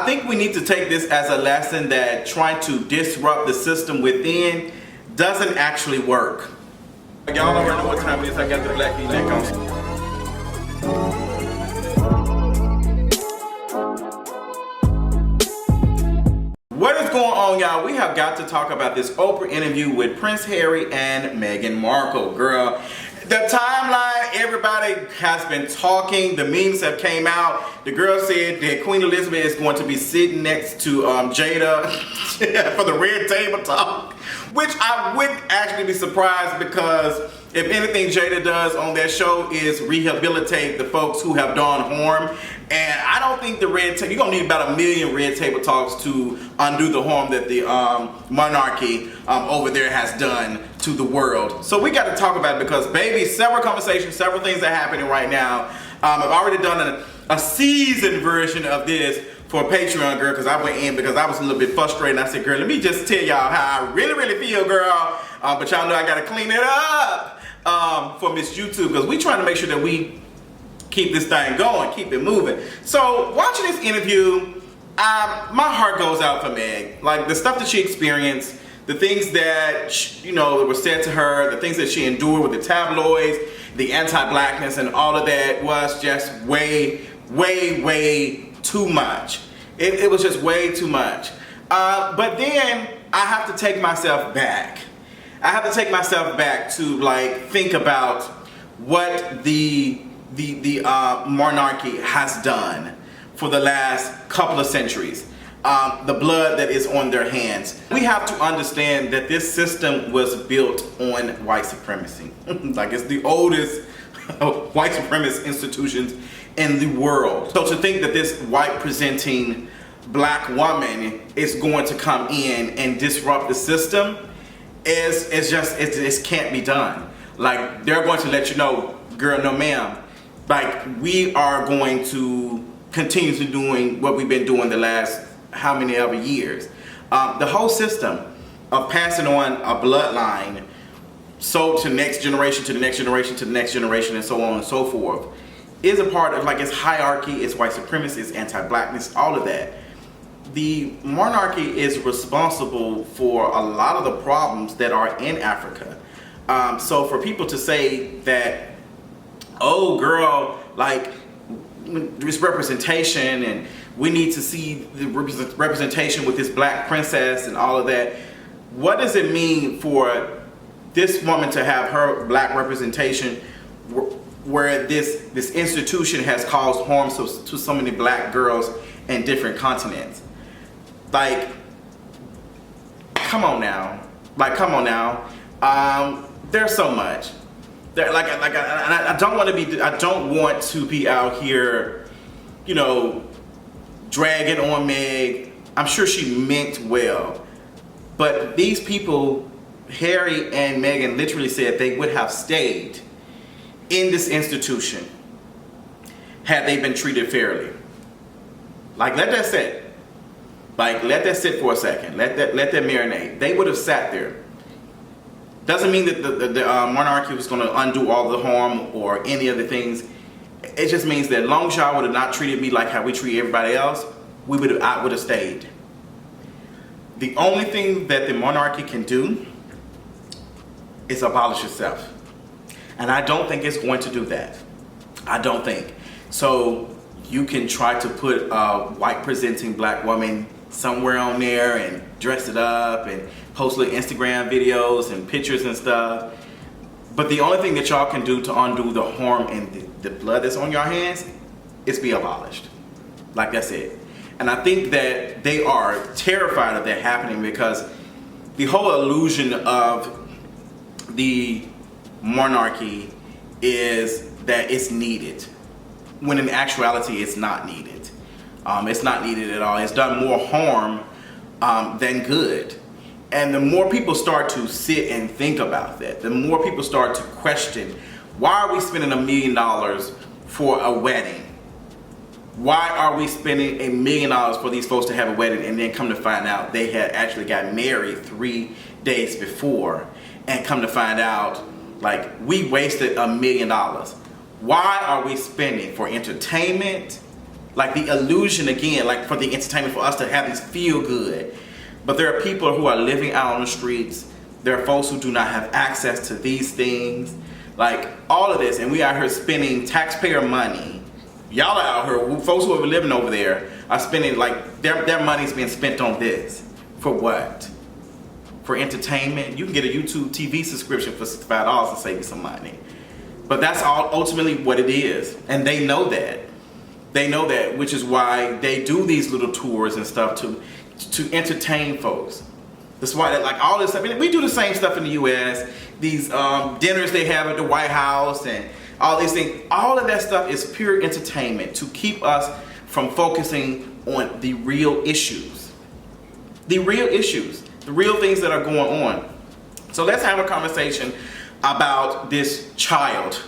think we need to take this as a lesson that trying to disrupt the system within doesn't actually work. Y'all already know what time it is. I got the black V-neck on. What is going on, y'all? We have got to talk about this Oprah interview with Prince Harry and Meghan Markle. Girl, the timeline, everybody has been talking. The memes have came out. The girl said that Queen Elizabeth is going to be sitting next to Jada for the red table talk, which I wouldn't actually be surprised, because if anything Jada does on that show is rehabilitate the folks who have done harm. And I don't think the red table, you're going to need about 1 million red table talks to undo the harm that the monarchy over there has done to the world. So we got to talk about it because, baby, several conversations, several things are happening right now. I've already done a seasoned version of this for Patreon, girl, because I went in because I was a little bit frustrated. I said, girl, let me just tell y'all how I really feel, girl. But y'all know I got to clean it up for Miss YouTube, because we trying to make sure that we keep this thing going, keep it moving. So watching this interview, my heart goes out for Meg. Like, the stuff that she experienced, the things that, you know, that were said to her, the things that she endured with the tabloids, the anti-blackness and all of that was just way too much. It was just way too much. But then I have to take myself back. I have to take myself back to, like, think about what the monarchy has done for the last couple of centuries. The blood that is on their hands. We have to understand that this system was built on white supremacy. Like, it's the oldest white supremacist institutions in the world. So to think that this white presenting black woman is going to come in and disrupt the system it can't be done. Like, they're going to let you know, girl, no ma'am. Like, we are going to continue to doing what we've been doing the last how many other years. The whole system of passing on a bloodline so to next generation, to the next generation, to the next generation, and so on and so forth, is a part of, like, it's hierarchy, it's white supremacy, it's anti-blackness, all of that. The monarchy is responsible for a lot of the problems that are in Africa. So for people to say that, oh girl, like, this representation and we need to see the representation with this black princess and all of that, what does it mean for this woman to have her black representation where this institution has caused harm to so many black girls in different continents? Like, come on now. Like, come on now. There's so much. I don't want to be out here, you know, dragging on Meg. I'm sure she meant well, but these people, Harry and Meghan, literally said they would have stayed in this institution had they been treated fairly. Like, let that sit. Like, let that sit for a second. Let that marinate. They would have sat there. Doesn't mean that the monarchy was going to undo all the harm or any of the things. It just means that long as y'all would have not treated me like how we treat everybody else, I would have stayed. The only thing that the monarchy can do is abolish itself. And I don't think it's going to do that. I don't think. So you can try to put a white presenting black woman somewhere on there and dress it up and post little Instagram videos and pictures and stuff. But the only thing that y'all can do to undo the harm and the blood that's on your hands is be abolished. Like, that's it. And I think that they are terrified of that happening, because the whole illusion of the monarchy is that it's needed, when in actuality it's not needed. It's not needed at all. It's done more harm than good. And the more people start to sit and think about that, the more people start to question, why are we spending $1 million for a wedding? Why are we spending $1 million for these folks to have a wedding, and then come to find out they had actually got married 3 days before, and come to find out, like, we wasted $1 million. Why are we spending for entertainment like the illusion again, like for the entertainment, for us to have this feel good. But there are people who are living out on the streets. There are folks who do not have access to these things, like all of this, and we out here spending taxpayer money. Y'all are out here, folks who are living over there are spending, like their money's being spent on this. For what? For entertainment? You can get a YouTube TV subscription for $65 and save you some money. But that's all ultimately what it is, and they know that. They know that, which is why they do these little tours and stuff to entertain folks. That's why, like all this stuff, we do the same stuff in the U.S. These dinners they have at the White House and all these things. All of that stuff is pure entertainment to keep us from focusing on the real issues. The real issues. The real things that are going on. So let's have a conversation about this child.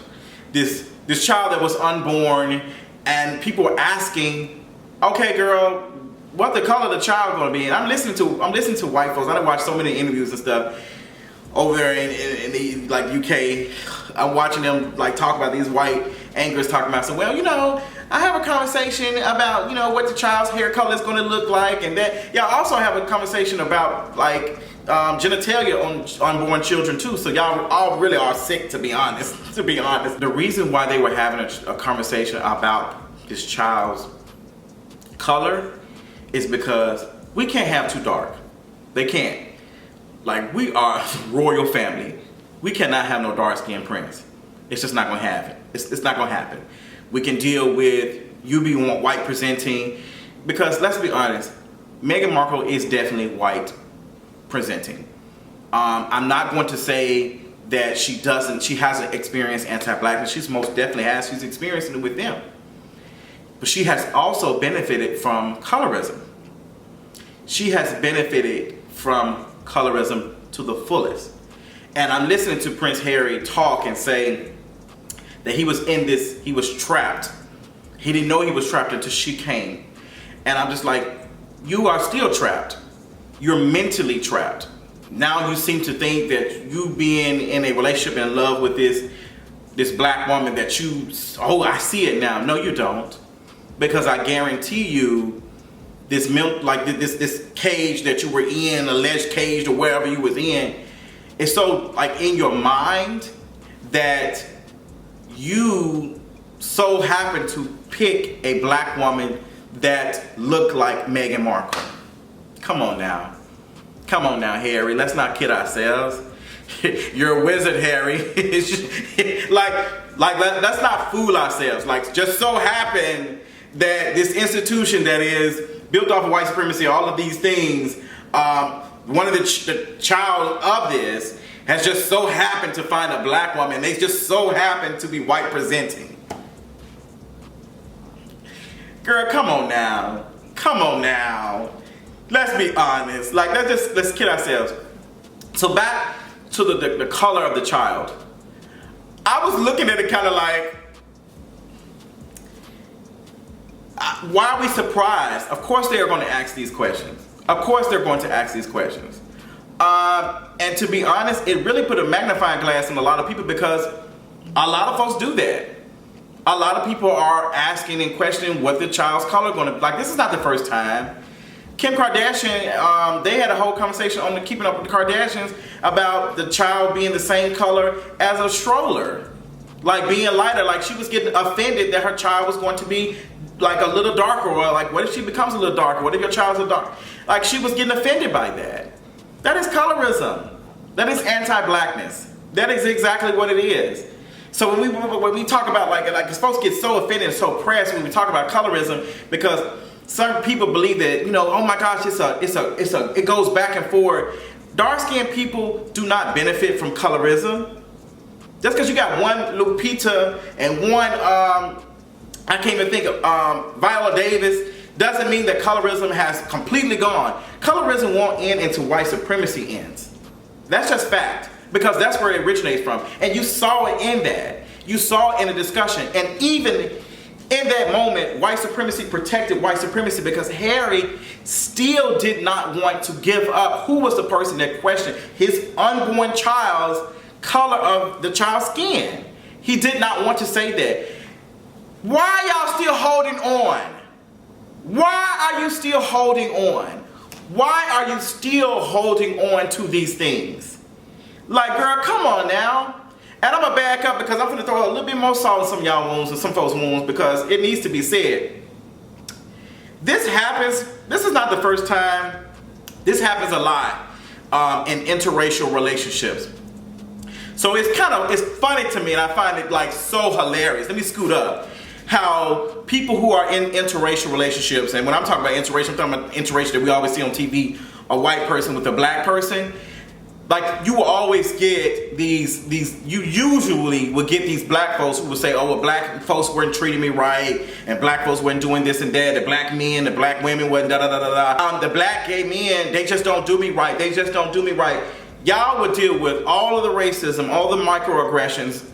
This child that was unborn, and people were asking, okay girl, what the color of the child going to be? And I'm listening to white folks. I done watched so many interviews and stuff over there in the like UK. I'm watching them like talk about these white anchors talking about, so well, you know, I have a conversation about, you know, what the child's hair color is going to look like, and that y'all also have a conversation about like genitalia on unborn children too. So y'all all really are sick, to be honest. To be honest, the reason why they were having a conversation about this child's color is because we can't have too dark. They can't. Like, we are royal family. We cannot have no dark skinned prince. It's just not gonna happen. It's not gonna happen. We can deal with you being white presenting, because let's be honest, Meghan Markle is definitely white presenting. I'm not going to say that she hasn't experienced anti-blackness. She's most definitely has. She's experiencing it with them. But she has also benefited from colorism. She has benefited from colorism to the fullest. And I'm listening to Prince Harry talk and say that he was trapped. He didn't know he was trapped until she came. And I'm just like, you are still trapped. You're mentally trapped. Now you seem to think that you being in a relationship and in love with this black woman that oh, I see it now. No, you don't. Because I guarantee you, this cage that you were in, alleged cage or wherever you was in, is so like in your mind that you so happen to pick a black woman that looked like Meghan Markle. Come on now. Come on now, Harry. Let's not kid ourselves. You're a wizard, Harry. Let's not fool ourselves. Like, just so happened that this institution that is built off of white supremacy, all of these things, one of the child of this has just so happened to find a black woman. They just so happen to be white presenting. Girl, come on now. Come on now. Let's be honest. Like, let's kid ourselves. So back to the color of the child. I was looking at it kind of like, why are we surprised? Of course they are going to ask these questions. Of course they're going to ask these questions. And to be honest, it really put a magnifying glass on a lot of people, because a lot of folks do that. A lot of people are asking and questioning what the child's color going to be. Like, this is not the first time. Kim Kardashian, they had a whole conversation on the Keeping Up with the Kardashians about the child being the same color as a stroller. Like, being lighter. Like, she was getting offended that her child was going to be like a little darker, or like, what if she becomes a little darker? What if your child's a dark? Like, she was getting offended by that. That is colorism. That is anti-blackness. That is exactly what it is. So when we talk about like folks get so offended and so pressed when we talk about colorism, because some people believe that, you know, oh my gosh, it goes back and forth. Dark-skinned people do not benefit from colorism. Just because you got one Lupita and one I can't even think of Viola Davis, doesn't mean that colorism has completely gone. Colorism won't end until white supremacy ends. That's just fact, because that's where it originates from. And you saw it in that. You saw it in the discussion. And even in that moment, white supremacy protected white supremacy, because Harry still did not want to give up who was the person that questioned his unborn child's color of the child's skin. He did not want to say that. Why are y'all still holding on? Why are you still holding on? Why are you still holding on to these things? Like, girl, come on now. And I'm going to back up because I'm going to throw a little bit more salt in some of y'all wounds and some folks' wounds because it needs to be said. This happens. This is not the first time. This happens a lot in interracial relationships. So it's funny to me, and I find it like so hilarious. Let me scoot up. How people who are in interracial relationships, and when I'm talking about interracial, I'm talking about interracial that we always see on TV, a white person with a black person. Like, you will always get these, you usually will get these black folks who will say, oh, well, black folks weren't treating me right, and black folks weren't doing this and that, the black men, the black women wasn't da-da-da-da-da. The black gay men, they just don't do me right, they just don't do me right. Y'all would deal with all of the racism, all the microaggressions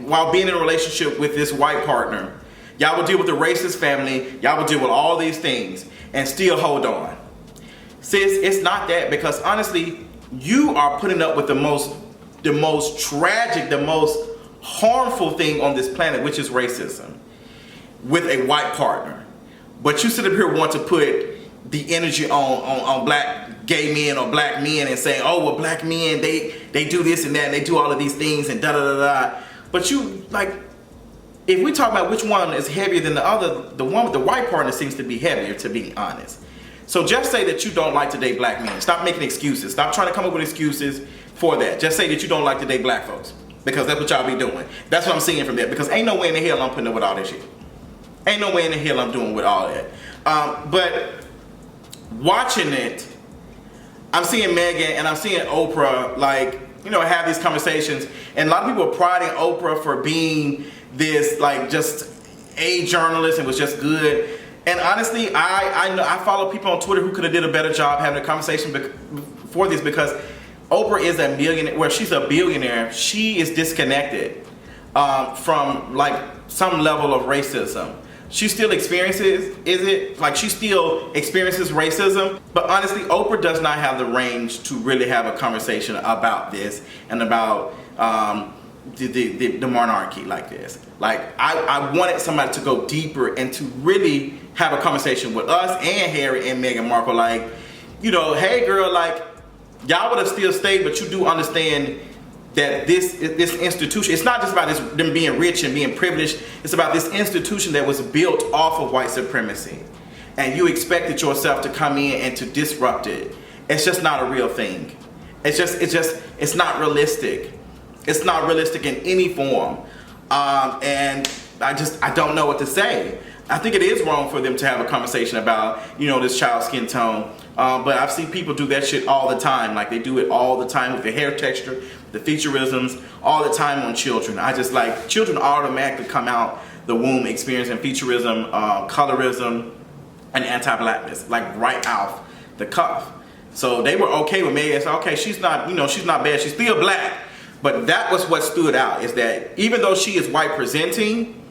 while being in a relationship with this white partner. Y'all would deal with the racist family, y'all would deal with all these things, and still hold on. Sis, it's not that, because honestly, you are putting up with the most tragic, the most harmful thing on this planet, which is racism, with a white partner. But you sit up here and want to put the energy on black gay men or black men and say, oh, well, black men, they do this and that, and they do all of these things and da-da-da-da. But you, like, if we talk about which one is heavier than the other, the one with the white partner seems to be heavier, to be honest. So just say that you don't like to date black men. Stop making excuses. Stop trying to come up with excuses for that. Just say that you don't like to date black folks, because that's what y'all be doing. That's what I'm seeing from that, because ain't no way in the hell I'm putting up with all this shit. Ain't no way in the hell I'm doing with all that. But watching it, I'm seeing Meghan and I'm seeing Oprah, like, you know, have these conversations. And a lot of people are priding Oprah for being this, like, just a journalist and was just good. And honestly, I know I follow people on Twitter who could have did a better job having a conversation for this, because Oprah is a millionaire. Well, she's a billionaire. She is disconnected from like some level of racism. She still experiences, she still experiences racism. But honestly, Oprah does not have the range to really have a conversation about this and about the monarchy like this. Like, I wanted somebody to go deeper and to really have a conversation with us and Harry and Meghan Markle. Like, you know, hey girl, like, y'all would have still stayed, but you do understand that this institution, it's not just about them being rich and being privileged. It's about this institution that was built off of white supremacy. And you expected yourself to come in and to disrupt it. It's just not a real thing. It's not realistic. It's not realistic in any form. And I don't know what to say. I think it is wrong for them to have a conversation about, you know, this child's skin tone. But I've seen people do that shit all the time. Like, they do it all the time with the hair texture, the featureisms, all the time on children. I just, like, children automatically come out the womb experiencing featureism, colorism, and anti-blackness, like right off the cuff. So they were okay with me. It's okay, she's not, you know, she's not bad. She's still black. But that was what stood out, is that even though she is white presenting,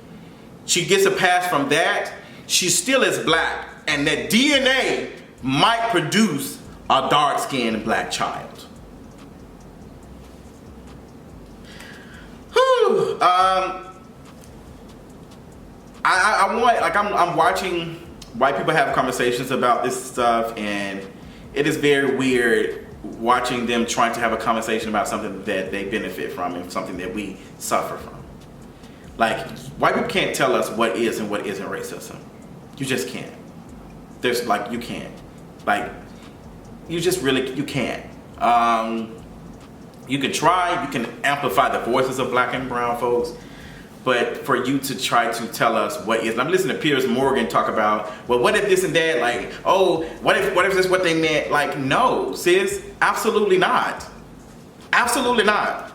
she gets a pass from that, she still is black. And that DNA might produce a dark-skinned black child. Whew. I'm watching white people have conversations about this stuff, and it is very weird watching them trying to have a conversation about something that they benefit from and something that we suffer from. Like, white people can't tell us what is and what isn't racism. You just can't. There's, like, you can't. Like, you just really, you can't. You can try, you can amplify the voices of black and brown folks, but for you to try to tell us what is, I'm listening to Piers Morgan talk about, well, what if this and that, like, oh, what if this is what they meant? Like, no, sis, absolutely not. Absolutely not.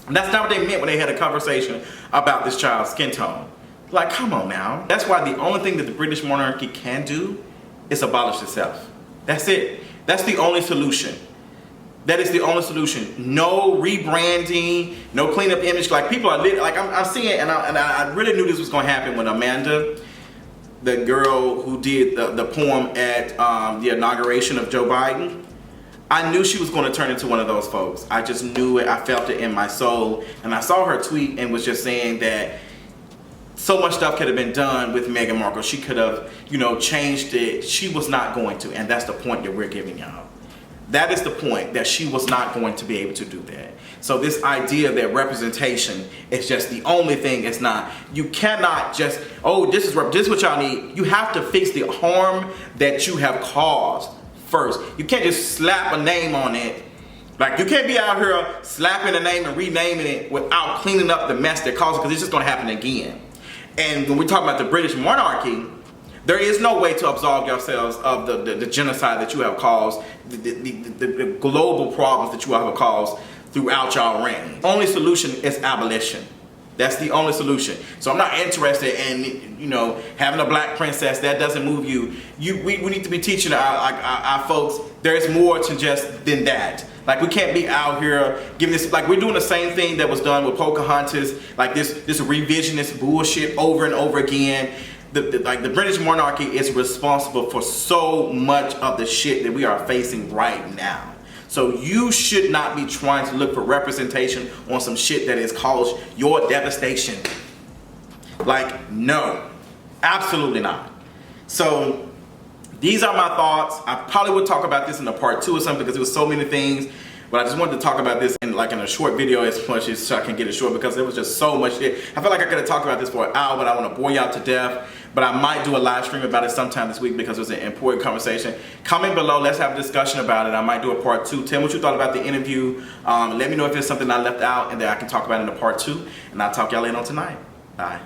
That's not what they meant when they had a conversation about this child's skin tone. Like, come on now. That's why the only thing that the British monarchy can do is abolish itself. That's it. That's the only solution. That is the only solution. No rebranding, no cleanup image. Like, people are like, I'm seeing, and I really knew this was going to happen when Amanda, the girl who did the poem at the inauguration of Joe Biden, I knew she was going to turn into one of those folks. I just knew it. I felt it in my soul. And I saw her tweet and was just saying that so much stuff could have been done with Meghan Markle. She could have, you know, changed it. She was not going to, and that's the point that we're giving y'all. That is the point, that she was not going to be able to do that. So this idea that representation is just the only thing, it's not. You cannot just, oh, this is what y'all need. You have to fix the harm that you have caused first. You can't just slap a name on it. Like, you can't be out here slapping a name and renaming it without cleaning up the mess that caused it, because it's just going to happen again. And when we talk about the British monarchy, there is no way to absolve yourselves of the genocide that you have caused, the global problems that you have caused throughout y'all reign. The only solution is abolition. That's the only solution. So I'm not interested in, you know, having a black princess. That doesn't move you. We need to be teaching our folks there is more to just than that. Like, we can't be out here giving this, like, we're doing the same thing that was done with Pocahontas, like this revisionist bullshit over and over again. Like, the British monarchy is responsible for so much of the shit that we are facing right now. So you should not be trying to look for representation on some shit that has caused your devastation. Like, no, absolutely not. So these are my thoughts. I probably would talk about this in a part 2 or something, because there was so many things. But I just wanted to talk about this in a short video as much as I can get it short, because there was just so much shit. I feel like I could have talked about this for an hour, but I want to bore y'all to death. But I might do a live stream about it sometime this week, because it was an important conversation. Comment below, let's have a discussion about it. I might do a part 2. Tell me what you thought about the interview. Let me know if there's something I left out and that I can talk about in a part 2. And I'll talk y'all later on tonight. Bye.